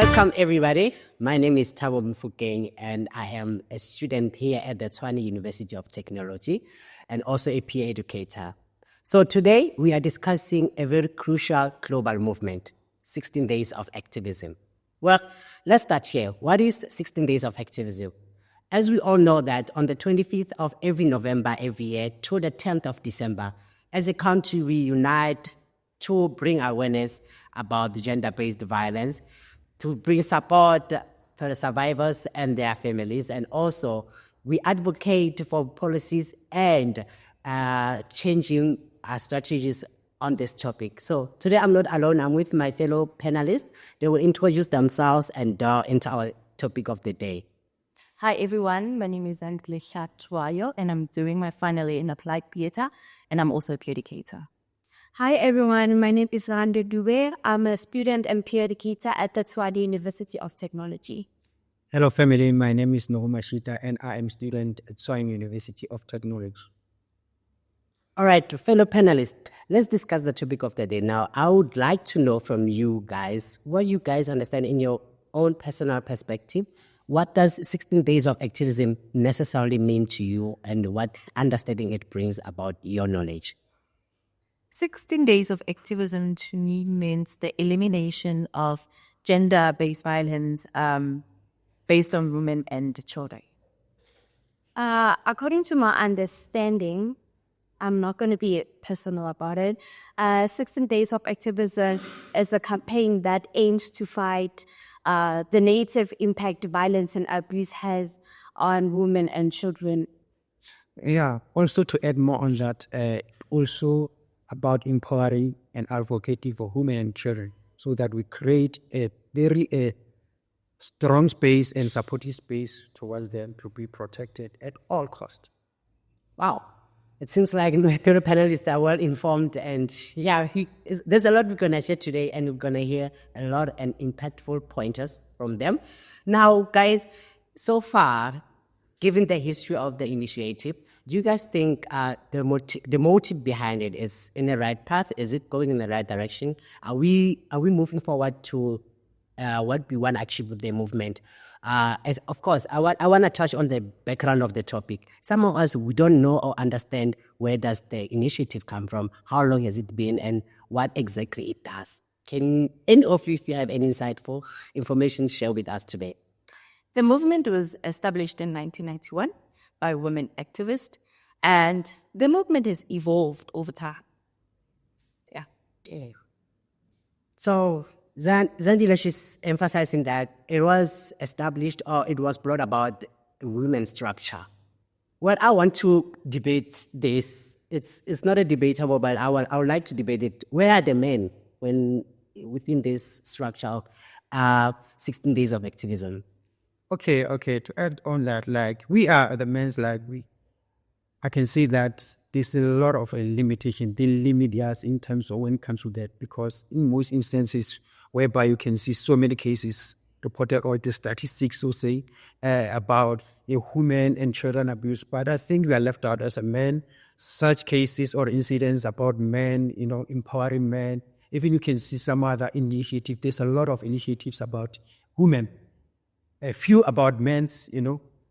Welcome, everybody. My name is Thabo Mfukeng, and I am a student here at the Tshwane University of Technology and also a peer educator. So today, we are discussing a very crucial global movement, 16 Days of Activism. Well, let's start here. What is 16 Days of Activism? As we all know that on the 25th of every November every year to the 10th of December, as a country, we unite to bring awareness about the gender-based violence, to bring support for the survivors and their families, and also we advocate for policies and changing our strategies on this topic. So today I'm not alone, I'm with my fellow panelists. They will introduce themselves and delve into our topic of the day. Hi everyone, my name is Andlisha Twayo and I'm doing my final year in Applied Theatre and I'm also a peer educator. Hi everyone, my name is Rande Dube. I'm a student and peer educator at the Tshwane University of Technology. Hello family, my name is Nohuma Shita and I am a student at Tshwane University of Technology. All right, fellow panelists, let's discuss the topic of the day. Now, I would like to know from you guys, what you guys understand in your own personal perspective. What does 16 Days of Activism necessarily mean to you and what understanding it brings about your knowledge? 16 Days of Activism to me means the elimination of gender-based violence based on women and children. According to my understanding, I'm not going to be personal about it. 16 Days of Activism is a campaign that aims to fight the negative impact violence and abuse has on women and children. Yeah, also to add more on that, also about empowering and advocating for women and children so that we create a very strong space and supportive space towards them to be protected at all costs. Wow. It seems like my fellow panelists are well informed, and yeah, there's a lot we're going to share today, and we're going to hear a lot and impactful pointers from them. Now, guys, so far, given the history of the initiative, do you guys think the motive behind it is in the right path? Is it going in the right direction? Are we moving forward to what we want to achieve with the movement? And of course, I want to touch on the background of the topic. Some of us, we don't know or understand where does the initiative come from, how long has it been, and what exactly it does. Can any of you, if you have any insightful information, share with us today? The movement was established in 1991 by women activists, and the movement has evolved over time. Yeah. So Zandile, she's emphasizing that it was established or it was brought about women's structure. Well, I want to debate this. It's not a debatable, but I would like to debate it. Where are the men when within this structure of 16 Days of Activism? Okay, to add on that, like we are the men's, I can see that there's a lot of limitation. They limit us in terms of when it comes to that, because in most instances whereby you can see so many cases reported or the statistics will say about women and children abuse, but I think we are left out as a man. Such cases or incidents about men, empowering men. Even you can see some other initiative. There's a lot of initiatives about women. A few about men's,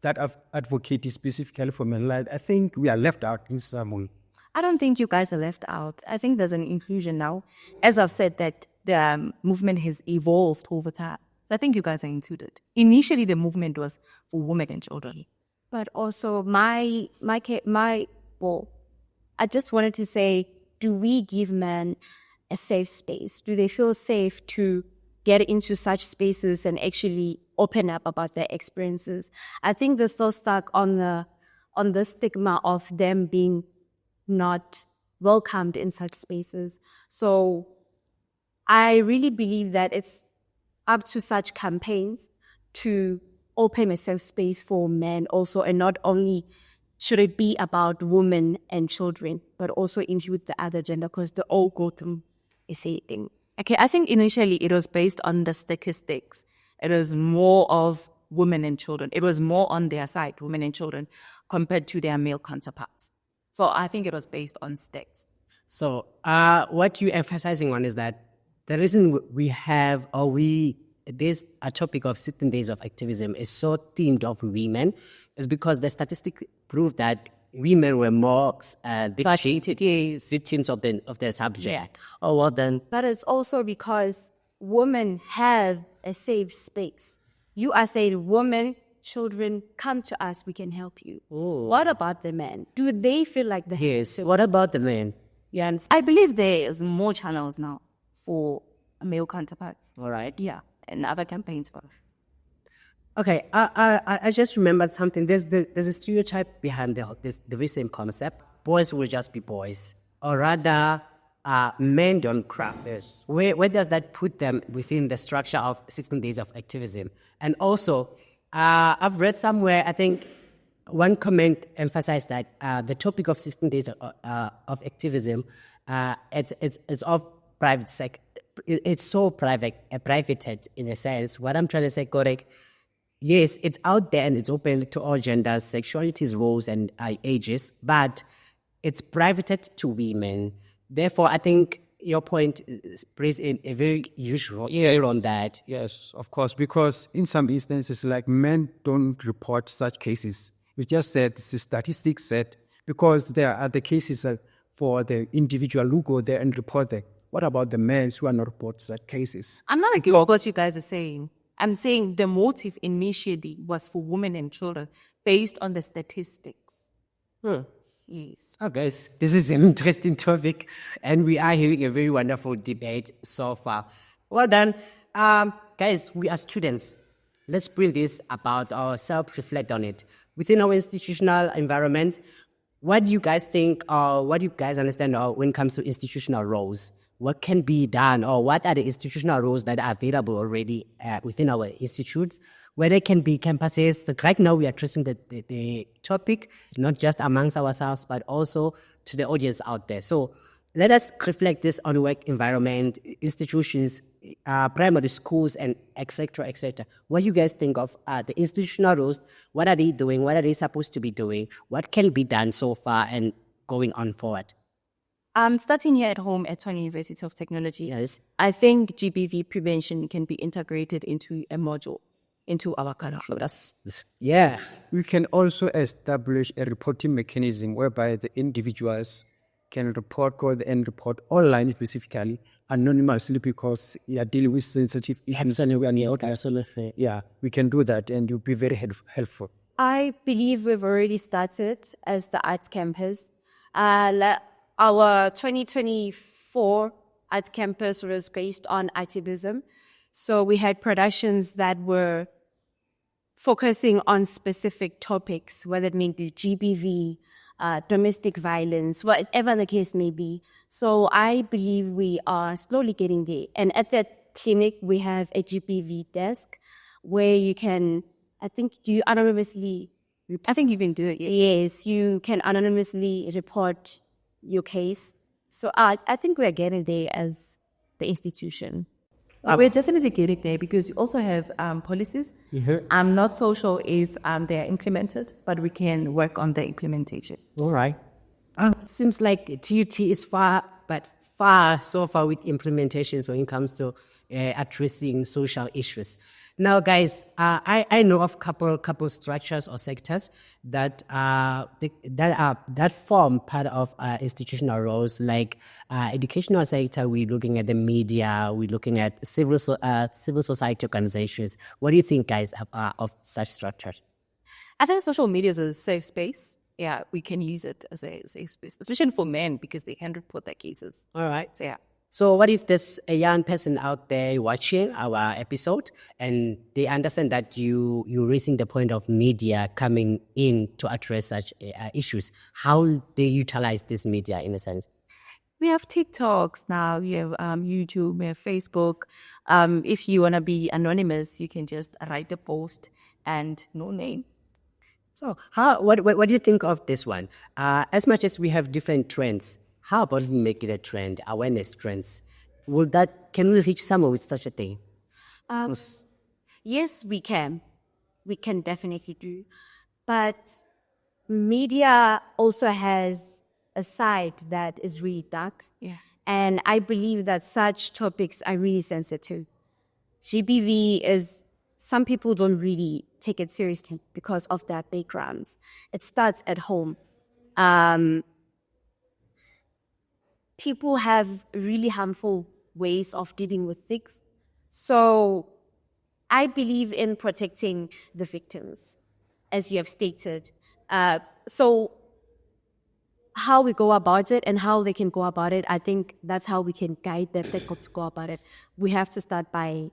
that have advocated specifically for men. I think we are left out in some way. I don't think you guys are left out. I think there's an inclusion now. As I've said, that the movement has evolved over time. So I think you guys are included. Initially, the movement was for women and children. But also, I just wanted to say, do we give men a safe space? Do they feel safe to get into such spaces and actually open up about their experiences? I think they're still stuck on the stigma of them being not welcomed in such spaces. So I really believe that it's up to such campaigns to open a safe space for men also, and not only should it be about women and children, but also include the other gender, because they all go through the same thing. Okay, I think initially it was based on the statistics. It was more of women and children. It was more on their side, women and children, compared to their male counterparts. So I think it was based on stats. So what you're emphasizing on is that the reason we have or we this a topic of 16 days of activism is so themed of women is because the statistics prove that women were more differentiated victims of the subject. Oh, well then. But it's also because women have a safe space. You are saying, women, children, come to us, we can help you. What about the men? Do they feel like the Yes. What about the men? Yeah, and I believe there is more channels now for male counterparts. All right. Yeah, and other campaigns for. Okay, I just remembered something. There's a stereotype behind the very same concept. Boys will just be boys, or rather, men don't crack this. Where does that put them within the structure of 16 days of activism? And also, I've read somewhere, I think one comment emphasized that the topic of 16 days of activism, it's of private sector. It's so privated in a sense. What I'm trying to say, correct? Yes, it's out there and it's open to all genders, sexualities, roles, and ages, but it's privated to women. Therefore, I think your point plays in a very usual ear on that. Yes, of course, because in some instances, like men don't report such cases. You just said, the statistics said, because there are the cases for the individual who go there and report them. What about the men who are not report such cases? I'm not against what you guys are saying. I'm saying the motive initially was for women and children based on the statistics. Yes. Oh, guys, this is an interesting topic, and we are having a very wonderful debate so far. Well done. Guys, we are students. Let's bring this about ourselves, reflect on it. Within our institutional environment, what do you guys think, or what do you guys understand when it comes to institutional roles? What can be done, or what are the institutional roles that are available already within our institutes? Where there can be campuses. Right now, we are addressing the topic, not just amongst ourselves, but also to the audience out there. So let us reflect this on work environment, institutions, primary schools, and et cetera, et cetera. What do you guys think of the institutional roles? What are they doing? What are they supposed to be doing? What can be done so far and going on forward? Starting here at home at Tshwane University of Technology, Yes. I think GBV prevention can be integrated into a module, into our curriculum. Yeah. We can also establish a reporting mechanism whereby the individuals can go and report online specifically, anonymously, because you are dealing with sensitive issues. Absolutely. Yeah, we can do that and it will be very helpful. I believe we've already started as the Arts Campus. Our 2024 Arts Campus was based on activism. So we had productions that were focusing on specific topics, whether it may be GBV, domestic violence, whatever the case may be. So I believe we are slowly getting there. And at that clinic, we have a GBV desk where you can, I think you anonymously... I think you can do it, yes. Yes, you can anonymously report your case. So I think we're getting there as the institution. We're definitely getting there because you also have policies. I'm not so sure if they are implemented, but we can work on the implementation. All right. It seems like TUT is far so far with implementations when it comes to addressing social issues. Now, guys, I know of couple structures or sectors that form part of institutional roles, like educational sector. We're looking at the media. We're looking at civil society organizations. What do you think, guys, of such structures? I think social media is a safe space. Yeah, we can use it as a safe space, especially for men because they can report their cases. All right. So, yeah. So what if there's a young person out there watching our episode and they understand that you're raising the point of media coming in to address such issues? How they utilize this media in a sense? We have TikToks now, we have YouTube, we have Facebook. If you want to be anonymous, you can just write a post and no name. So what do you think of this one? As much as we have different trends, how about we make it a trend, awareness trends? Can we reach somewhere with such a thing? Yes, we can. We can definitely do. But media also has a side that is really dark. Yeah. And I believe that such topics are really sensitive. GBV is, some people don't really take it seriously because of their backgrounds. It starts at home. People have really harmful ways of dealing with things. So I believe in protecting the victims, as you have stated. So how we go about it and how they can go about it, I think that's how we can guide them to go about it. We have to start by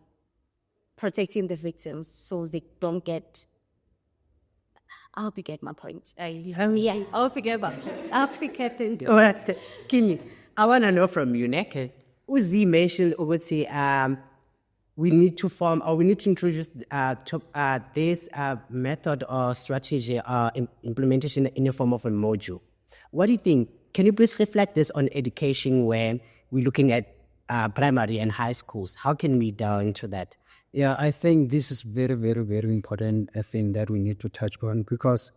protecting the victims so they don't get... I hope you get my point. I hope you get my point. I hope you get it. All right, Kini, I want to know from you, Neke. Uzi mentioned, we need to form, or we need to introduce this method or strategy implementation in the form of a module. What do you think? Can you please reflect this on education where we're looking at primary and high schools? How can we delve into that? Yeah, I think this is very, very, very important, a thing that we need to touch on, because,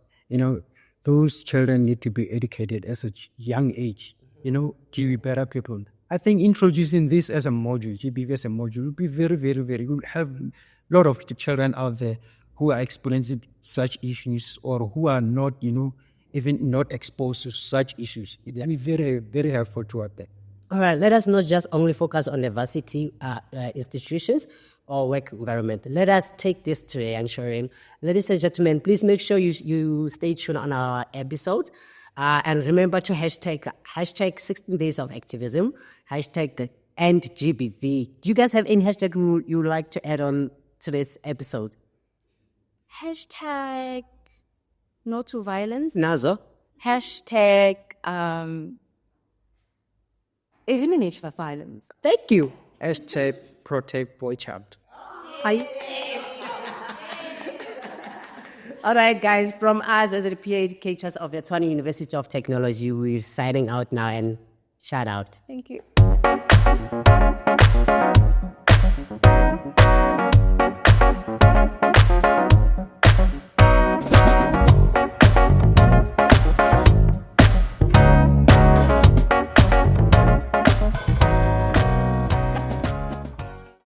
those children need to be educated at a young age, to be better people. I think introducing this as a module, GBV as a module, would be very, very, very good. Have a lot of children out there who are experiencing such issues or who are not, even not exposed to such issues. It will be very, very helpful toward that. All right, let us not just only focus on the varsity institutions or work environment. Let us take this to a young children. Ladies and gentlemen, please make sure you stay tuned on our episodes. And remember to hashtag 16 Days of Activism, hashtag end GBV. Do you guys have any hashtag you would like to add on to this episode? Hashtag no to violence. Nazo? Hashtag elimination of violence. Thank you. Hashtag protect boy child. Hi. All right, guys, from us as the PA educators of the Tshwane University of Technology, we're signing out now and shout out. Thank you.